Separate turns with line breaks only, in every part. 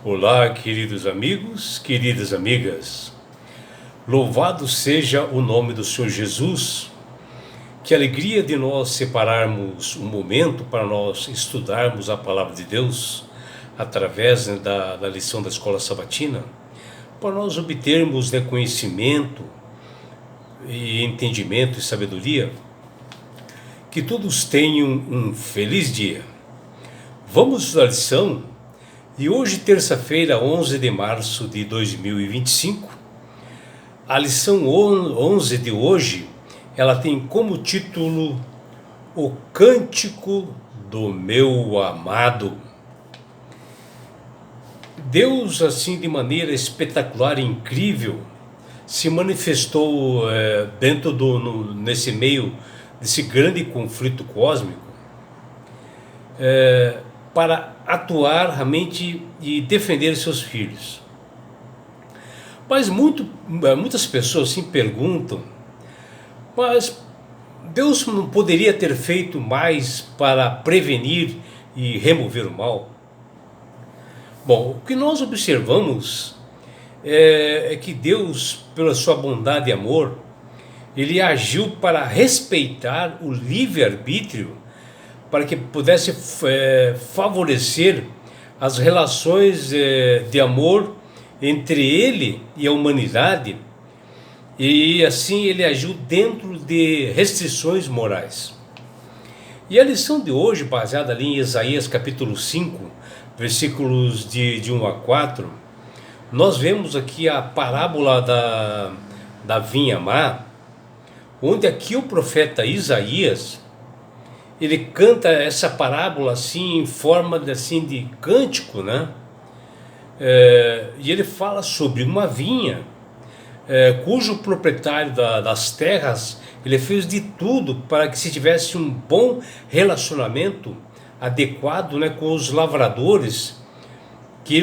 Olá, queridos amigos, queridas amigas. Louvado seja o nome do Senhor Jesus. Que alegria de nós separarmos um momento para nós estudarmos a palavra de Deus através da lição da escola sabatina, para nós obtermos conhecimento e entendimento e sabedoria. Que todos tenham um feliz dia. Vamos estudar a lição. E hoje, terça-feira, 11 de março de 2025, a lição 11 de hoje, ela tem como título O Cântico do Meu Amado. Deus, assim, de maneira espetacular e incrível, se manifestou nesse meio desse grande conflito cósmico, para atuar realmente e defender seus filhos. Mas muitas pessoas se perguntam, mas Deus não poderia ter feito mais para prevenir e remover o mal? Bom, o que nós observamos é que Deus, pela sua bondade e amor, ele agiu para respeitar o livre-arbítrio, para que pudesse favorecer as relações de amor entre ele e a humanidade, e assim ele agiu dentro de restrições morais. E a lição de hoje, baseada ali em Isaías capítulo 5, versículos de 1 a 4, nós vemos aqui a parábola da vinha má, onde aqui o profeta Isaías, ele canta essa parábola assim em forma de cântico, né? E ele fala sobre uma vinha, cujo proprietário das terras, ele fez de tudo para que se tivesse um bom relacionamento adequado, né, com os lavradores, que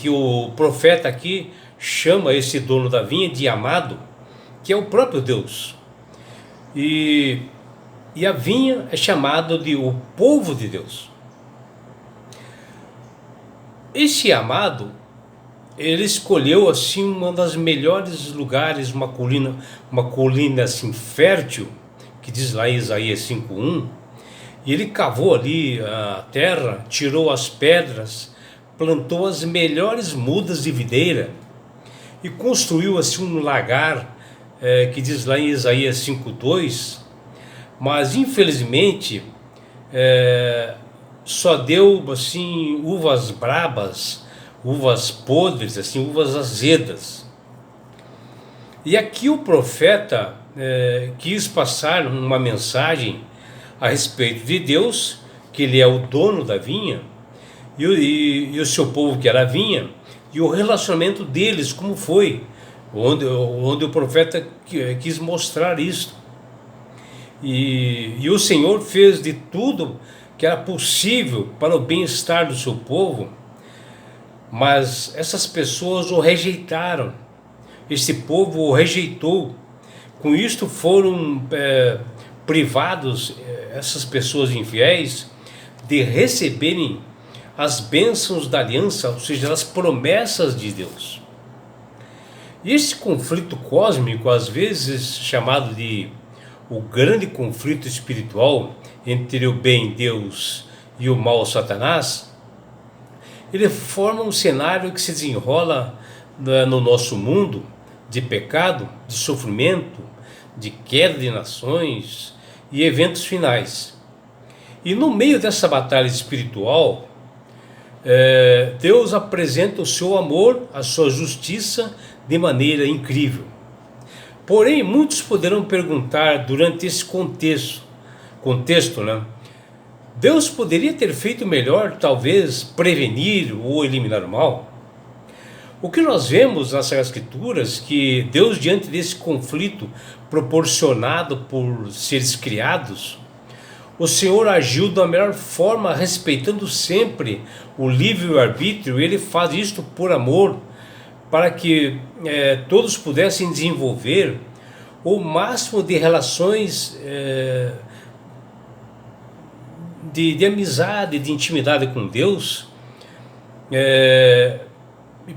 o profeta aqui chama esse dono da vinha de amado, que é o próprio Deus. E a vinha é chamada de o povo de Deus. Esse amado, ele escolheu assim um dos melhores lugares, uma colina assim fértil, que diz lá em Isaías 5:1, e ele cavou ali a terra, tirou as pedras, plantou as melhores mudas de videira e construiu assim um lagar, que diz lá em Isaías 5:2. Mas infelizmente só deu assim uvas brabas, uvas podres, assim, uvas azedas. E aqui o profeta quis passar uma mensagem a respeito de Deus, que ele é o dono da vinha, e o seu povo que era a vinha, e o relacionamento deles como foi, onde o profeta quis mostrar isto. E o Senhor fez de tudo que era possível para o bem-estar do seu povo, mas essas pessoas o rejeitaram, esse povo o rejeitou. Com isto foram privados, essas pessoas infiéis, de receberem as bênçãos da aliança, ou seja, as promessas de Deus. E esse conflito cósmico, às vezes chamado de o grande conflito espiritual entre o bem Deus e o mal Satanás, ele forma um cenário que se desenrola no nosso mundo de pecado, de sofrimento, de queda de nações e eventos finais. E no meio dessa batalha espiritual, Deus apresenta o seu amor, a sua justiça de maneira incrível. Porém, muitos poderão perguntar durante esse contexto, né? Deus poderia ter feito melhor, talvez, prevenir ou eliminar o mal? O que nós vemos nas Escrituras, que Deus, diante desse conflito proporcionado por seres criados, o Senhor agiu da melhor forma, respeitando sempre o livre-arbítrio. Ele faz isto por amor, para que todos pudessem desenvolver o máximo de relações de amizade, de intimidade com Deus,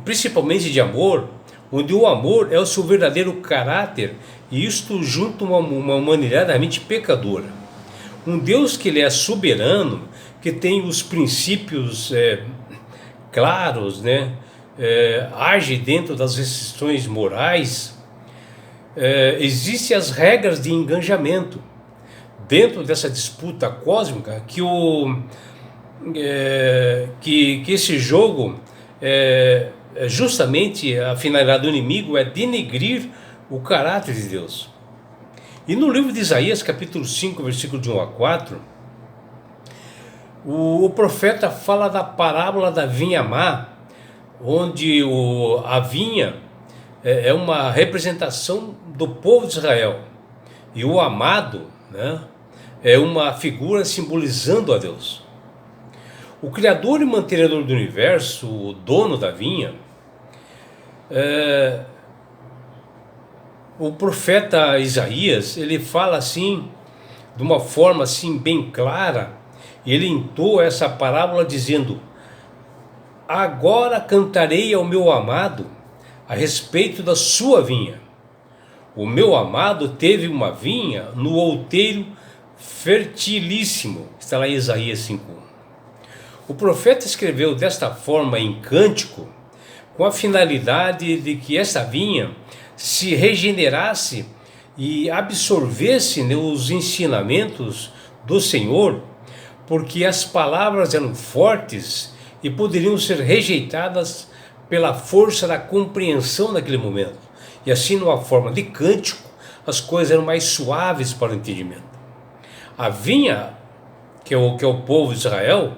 principalmente de amor, onde o amor é o seu verdadeiro caráter, e isto junto a uma humanidade realmente pecadora. Um Deus que ele é soberano, que tem os princípios claros, né? Age dentro das restrições morais. Existem as regras de engajamento dentro dessa disputa cósmica que esse jogo justamente a finalidade do inimigo é denegrir o caráter de Deus. E no livro de Isaías, capítulo 5, versículo de 1 a 4, o profeta fala da parábola da vinha má, onde a vinha é uma representação do povo de Israel, e o amado, né, é uma figura simbolizando a Deus. O Criador e mantenedor do universo, o dono da vinha, o profeta Isaías, ele fala assim, de uma forma assim bem clara, e ele entoa essa parábola dizendo: agora cantarei ao meu amado a respeito da sua vinha. O meu amado teve uma vinha no outeiro fertilíssimo. Está lá em Isaías 5. O profeta escreveu desta forma em cântico, com a finalidade de que esta vinha se regenerasse e absorvesse, né, os ensinamentos do Senhor, porque as palavras eram fortes e poderiam ser rejeitadas pela força da compreensão naquele momento. E assim, numa forma de cântico, as coisas eram mais suaves para o entendimento. A vinha, que é o povo de Israel,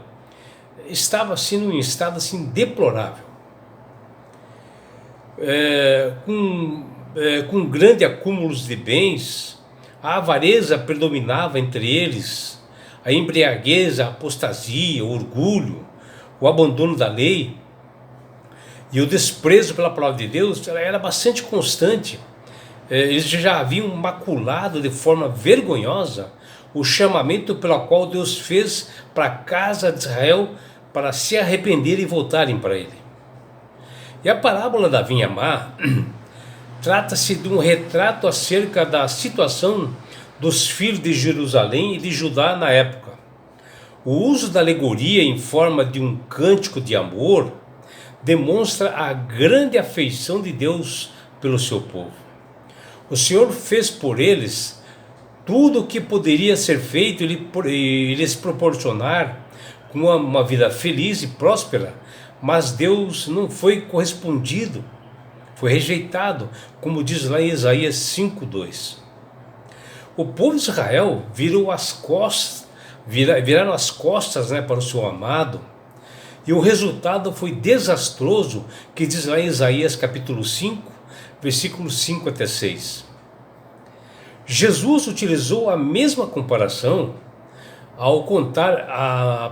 estava assim num estado assim deplorável, com grande acúmulo de bens. A avareza predominava entre eles, a embriaguez, a apostasia, o orgulho, o abandono da lei e o desprezo pela palavra de Deus era bastante constante. Eles já haviam maculado de forma vergonhosa o chamamento pelo qual Deus fez para a casa de Israel para se arrepender e voltarem para Ele. E a parábola da vinha má trata-se de um retrato acerca da situação dos filhos de Jerusalém e de Judá na época. O uso da alegoria em forma de um cântico de amor demonstra a grande afeição de Deus pelo seu povo. O Senhor fez por eles tudo o que poderia ser feito e lhes proporcionar com uma vida feliz e próspera, mas Deus não foi correspondido, foi rejeitado, como diz lá em Isaías 5:2. O povo de Israel viraram as costas, né, para o seu amado, e o resultado foi desastroso, que diz lá em Isaías capítulo 5, versículos 5 até 6. Jesus utilizou a mesma comparação ao contar a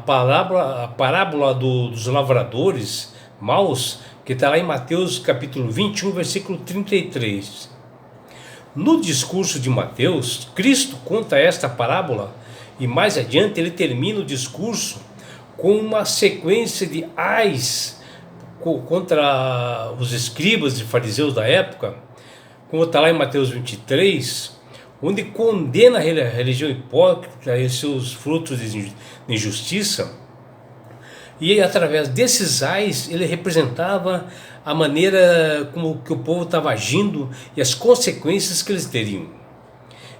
parábola dos lavradores maus, que está lá em Mateus capítulo 21, versículo 33. No discurso de Mateus, Cristo conta esta parábola e mais adiante ele termina o discurso com uma sequência de ais contra os escribas e fariseus da época, como está lá em Mateus 23, onde condena a religião hipócrita e seus frutos de injustiça. E através desses ais ele representava a maneira como que o povo estava agindo e as consequências que eles teriam.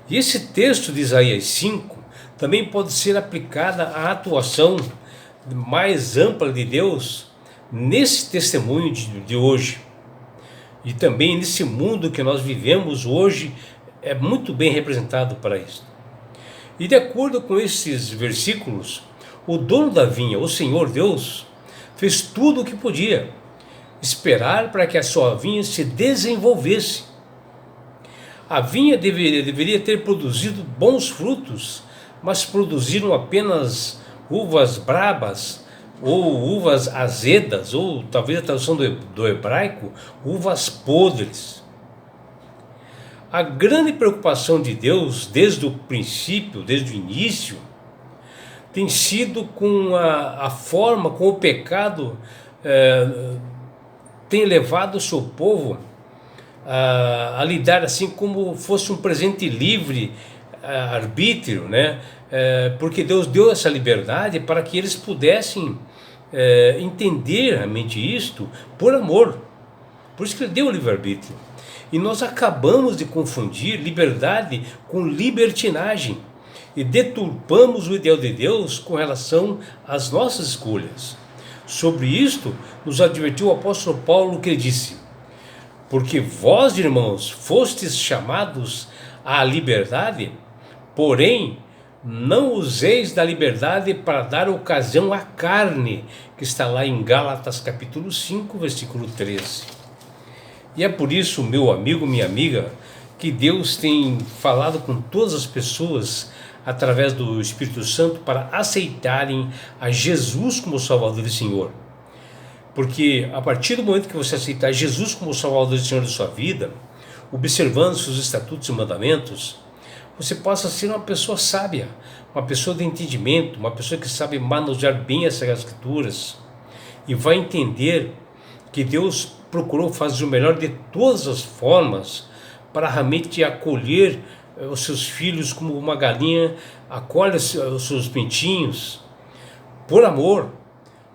E esse texto de Isaías 5 também pode ser aplicada à atuação mais ampla de Deus nesse testemunho de hoje. E também nesse mundo que nós vivemos hoje é muito bem representado para isso. E de acordo com esses versículos, o dono da vinha, o Senhor Deus, fez tudo o que podia, esperar para que a sua vinha se desenvolvesse. A vinha deveria ter produzido bons frutos, mas produziram apenas uvas brabas, ou uvas azedas, ou talvez a tradução do hebraico, uvas podres. A grande preocupação de Deus desde o princípio, desde o início, tem sido com a forma como o pecado tem levado o seu povo a lidar assim como fosse um presente livre, arbítrio, né? Porque Deus deu essa liberdade para que eles pudessem entender realmente isto por amor. Por isso que Ele deu o livre-arbítrio. E nós acabamos de confundir liberdade com libertinagem e deturpamos o ideal de Deus com relação às nossas escolhas. Sobre isto, nos advertiu o apóstolo Paulo, que disse: porque vós, irmãos, fostes chamados à liberdade, porém não useis da liberdade para dar ocasião à carne, que está lá em Gálatas capítulo 5, versículo 13. E é por isso, meu amigo, minha amiga, que Deus tem falado com todas as pessoas através do Espírito Santo para aceitarem a Jesus como Salvador e Senhor. Porque a partir do momento que você aceitar Jesus como Salvador e Senhor da sua vida, observando seus estatutos e mandamentos, você passa a ser uma pessoa sábia, uma pessoa de entendimento, uma pessoa que sabe manusear bem as Escrituras e vai entender que Deus procurou fazer o melhor de todas as formas para realmente acolher os seus filhos como uma galinha acolhe os seus pintinhos por amor,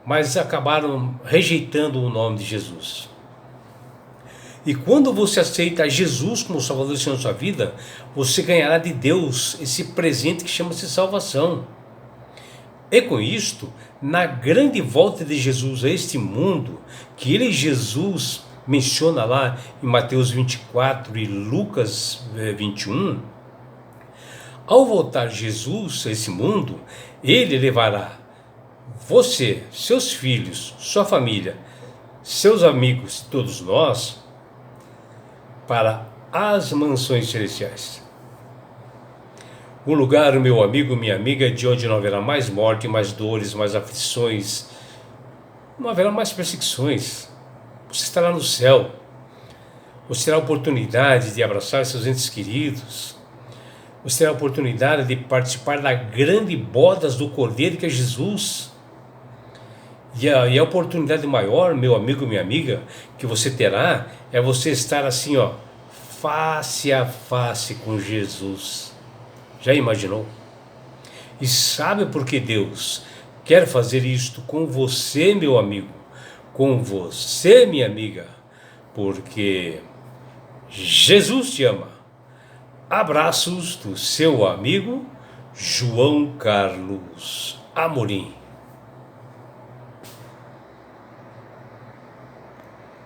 mas acabaram rejeitando o nome de Jesus. E quando você aceita Jesus como Salvador e Senhor da sua vida, você ganhará de Deus esse presente que chama-se salvação. E com isto, na grande volta de Jesus a este mundo, que ele, Jesus, menciona lá em Mateus 24 e Lucas 21, ao voltar Jesus a esse mundo, ele levará você, seus filhos, sua família, seus amigos, todos nós, para as mansões celestiais. Um lugar, meu amigo, minha amiga, de onde não haverá mais morte, mais dores, mais aflições, não haverá mais perseguições. Você estará no céu. Você terá a oportunidade de abraçar seus entes queridos. Você terá a oportunidade de participar da grande bodas do Cordeiro, que é Jesus. E a oportunidade maior, meu amigo, minha amiga, que você terá é você estar assim, face a face com Jesus. Já imaginou? E sabe por que Deus quer fazer isto com você, meu amigo, com você, minha amiga? Porque Jesus te ama. Abraços do seu amigo João Carlos Amorim.